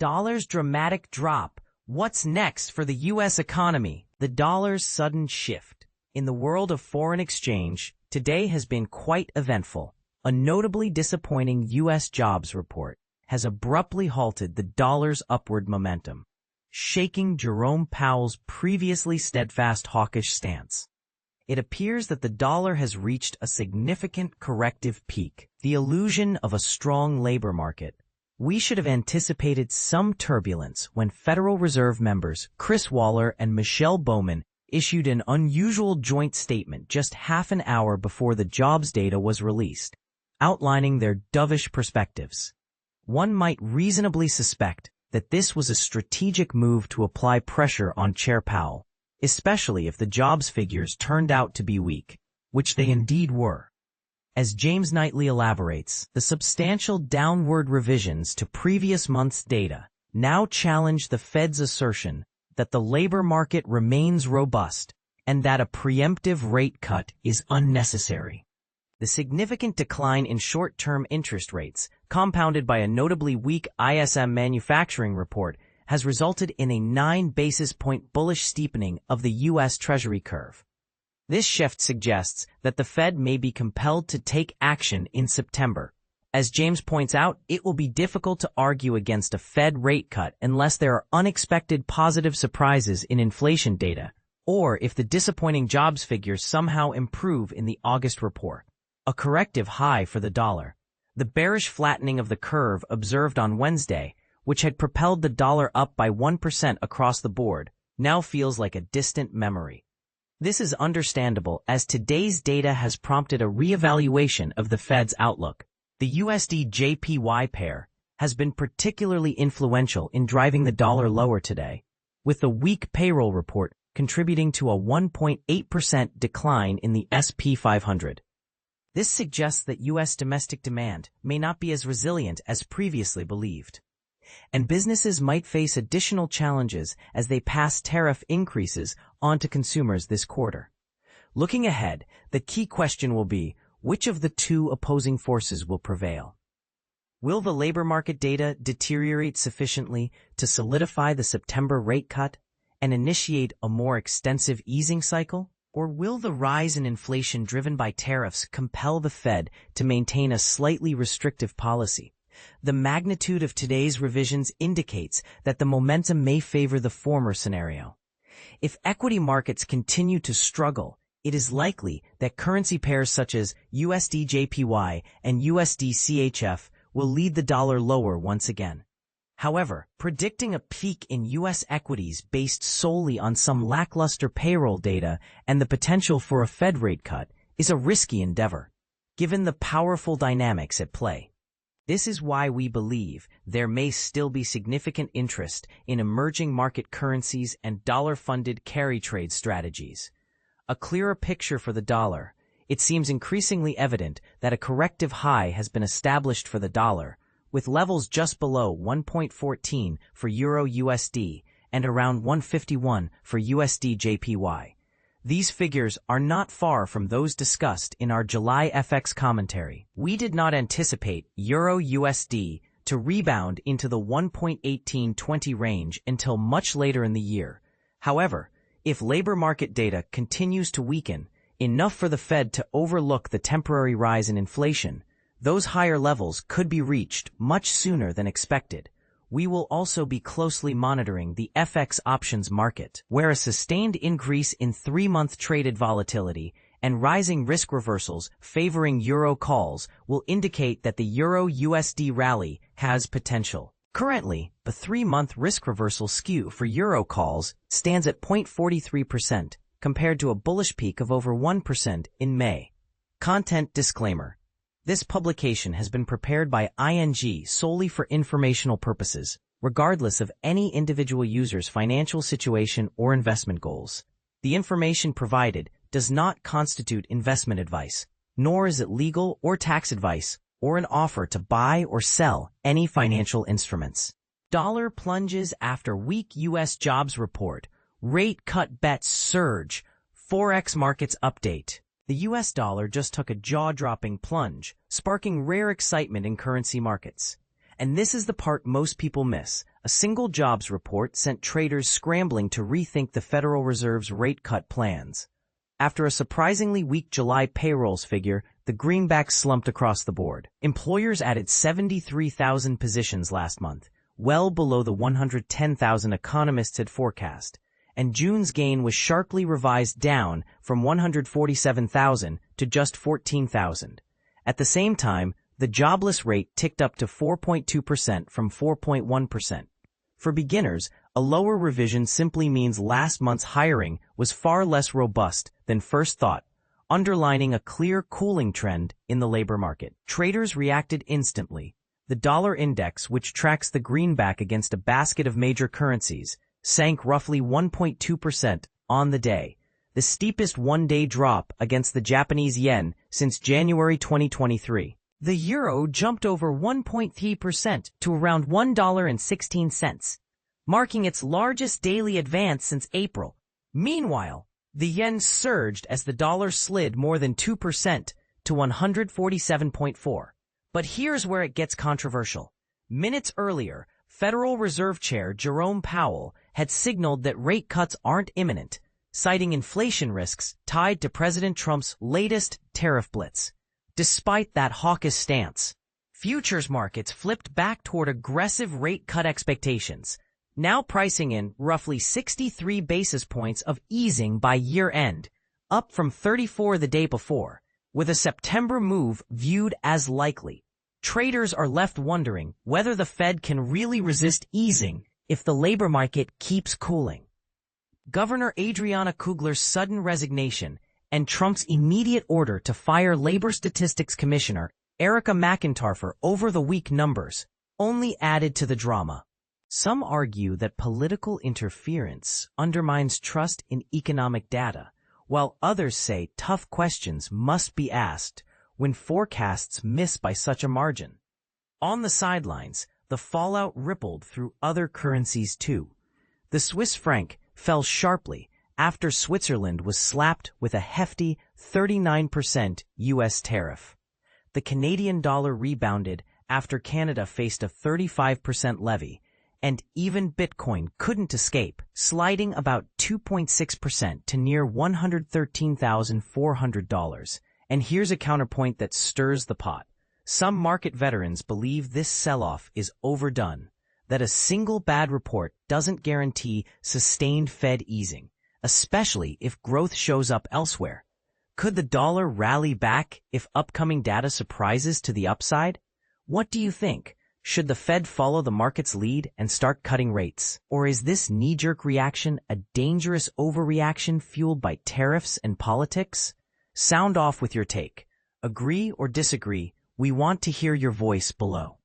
Dollar's dramatic drop. What's next for the U.S. economy? The dollar's sudden shift. In the world of foreign exchange, today has been quite eventful. A notably disappointing U.S. jobs report has abruptly halted the dollar's upward momentum, shaking Jerome Powell's previously steadfast hawkish stance. It appears that the dollar has reached a significant corrective peak, the illusion of a strong labor market. We should have anticipated some turbulence when Federal Reserve members Chris Waller and Michelle Bowman issued an unusual joint statement just half an hour before the jobs data was released, outlining their dovish perspectives. One might reasonably suspect that this was a strategic move to apply pressure on Chair Powell, especially if the jobs figures turned out to be weak, which they indeed were. As James Knightley elaborates, the substantial downward revisions to previous month's data now challenge the Fed's assertion that the labor market remains robust and that a preemptive rate cut is unnecessary. The significant decline in short-term interest rates, compounded by a notably weak ISM manufacturing report, has resulted in a 9 basis point bullish steepening of the U.S. Treasury curve. This shift suggests that the Fed may be compelled to take action in September. As James points out, it will be difficult to argue against a Fed rate cut unless there are unexpected positive surprises in inflation data, or if the disappointing jobs figures somehow improve in the August report. A corrective high for the dollar. The bearish flattening of the curve observed on Wednesday, which had propelled the dollar up by 1% across the board, now feels like a distant memory. This is understandable as today's data has prompted a reevaluation of the Fed's outlook. The USD-JPY pair has been particularly influential in driving the dollar lower today, with the weak payroll report contributing to a 1.8% decline in the SP 500. This suggests that U.S. domestic demand may not be as resilient as previously believed, and businesses might face additional challenges as they pass tariff increases on to consumers this quarter. Looking ahead, the key question will be, which of the two opposing forces will prevail? Will the labor market data deteriorate sufficiently to solidify the September rate cut and initiate a more extensive easing cycle? Or will the rise in inflation driven by tariffs compel the Fed to maintain a slightly restrictive policy? The magnitude of today's revisions indicates that the momentum may favor the former scenario. If equity markets continue to struggle, it is likely that currency pairs such as USD-JPY and USD-CHF will lead the dollar lower once again. However, predicting a peak in U.S. equities based solely on some lackluster payroll data and the potential for a Fed rate cut is a risky endeavor, given the powerful dynamics at play. This is why we believe there may still be significant interest in emerging market currencies and dollar-funded carry trade strategies. A clearer picture for the dollar. It seems increasingly evident that a corrective high has been established for the dollar, with levels just below 1.14 for Euro-USD and around 151 for USD-JPY. These figures are not far from those discussed in our July FX commentary. We did not anticipate Euro-USD to rebound into the 1.1820 range until much later in the year. However, if labor market data continues to weaken, enough for the Fed to overlook the temporary rise in inflation, those higher levels could be reached much sooner than expected. We will also be closely monitoring the FX options market, where a sustained increase in 3-month traded volatility and rising risk reversals favoring euro calls will indicate that the Euro-USD rally has potential. Currently, the 3-month risk reversal skew for euro calls stands at 0.43% compared to a bullish peak of over 1% in May. Content disclaimer. This publication has been prepared by ING solely for informational purposes, regardless of any individual user's financial situation or investment goals. The information provided does not constitute investment advice, nor is it legal or tax advice or an offer to buy or sell any financial instruments. Dollar plunges after weak U.S. jobs report. Rate cut bets surge. Forex markets update. The U.S. dollar just took a jaw-dropping plunge, sparking rare excitement in currency markets. And this is the part most people miss. A single jobs report sent traders scrambling to rethink the Federal Reserve's rate cut plans. After a surprisingly weak July payrolls figure, the greenback slumped across the board. Employers added 73,000 positions last month, well below the 110,000 economists had forecast, and June's gain was sharply revised down from 147,000 to just 14,000. At the same time, the jobless rate ticked up to 4.2% from 4.1%. For beginners, a lower revision simply means last month's hiring was far less robust than first thought, underlining a clear cooling trend in the labor market. Traders reacted instantly. The dollar index, which tracks the greenback against a basket of major currencies, sank roughly 1.2% on the day, the steepest one-day drop against the Japanese yen since January 2023. The euro jumped over 1.3% to around $1.16, marking its largest daily advance since April. Meanwhile, the yen surged as the dollar slid more than 2% to 147.4. But here's where it gets controversial. Minutes earlier, Federal Reserve Chair Jerome Powell had signaled that rate cuts aren't imminent, citing inflation risks tied to President Trump's latest tariff blitz. Despite that hawkish stance, futures markets flipped back toward aggressive rate cut expectations, now pricing in roughly 63 basis points of easing by year-end, up from 34 the day before, with a September move viewed as likely. Traders are left wondering whether the Fed can really resist easing if the labor market keeps cooling. Governor Adriana Kugler's sudden resignation and Trump's immediate order to fire Labor Statistics Commissioner Erica McIntyre over the weak numbers only added to the drama. Some argue that political interference undermines trust in economic data, while others say tough questions must be asked when forecasts miss by such a margin. On the sidelines, the fallout rippled through other currencies too. The Swiss franc fell sharply after Switzerland was slapped with a hefty 39% U.S. tariff. The Canadian dollar rebounded after Canada faced a 35% levy, and even Bitcoin couldn't escape, sliding about 2.6% to near $113,400. And here's a counterpoint that stirs the pot. Some market veterans believe this sell-off is overdone, that a single bad report doesn't guarantee sustained Fed easing, especially if growth shows up elsewhere. Could the dollar rally back if upcoming data surprises to the upside? What do you think? Should the Fed follow the market's lead and start cutting rates? Or is this knee-jerk reaction a dangerous overreaction fueled by tariffs and politics? Sound off with your take. Agree or disagree? We want to hear your voice below.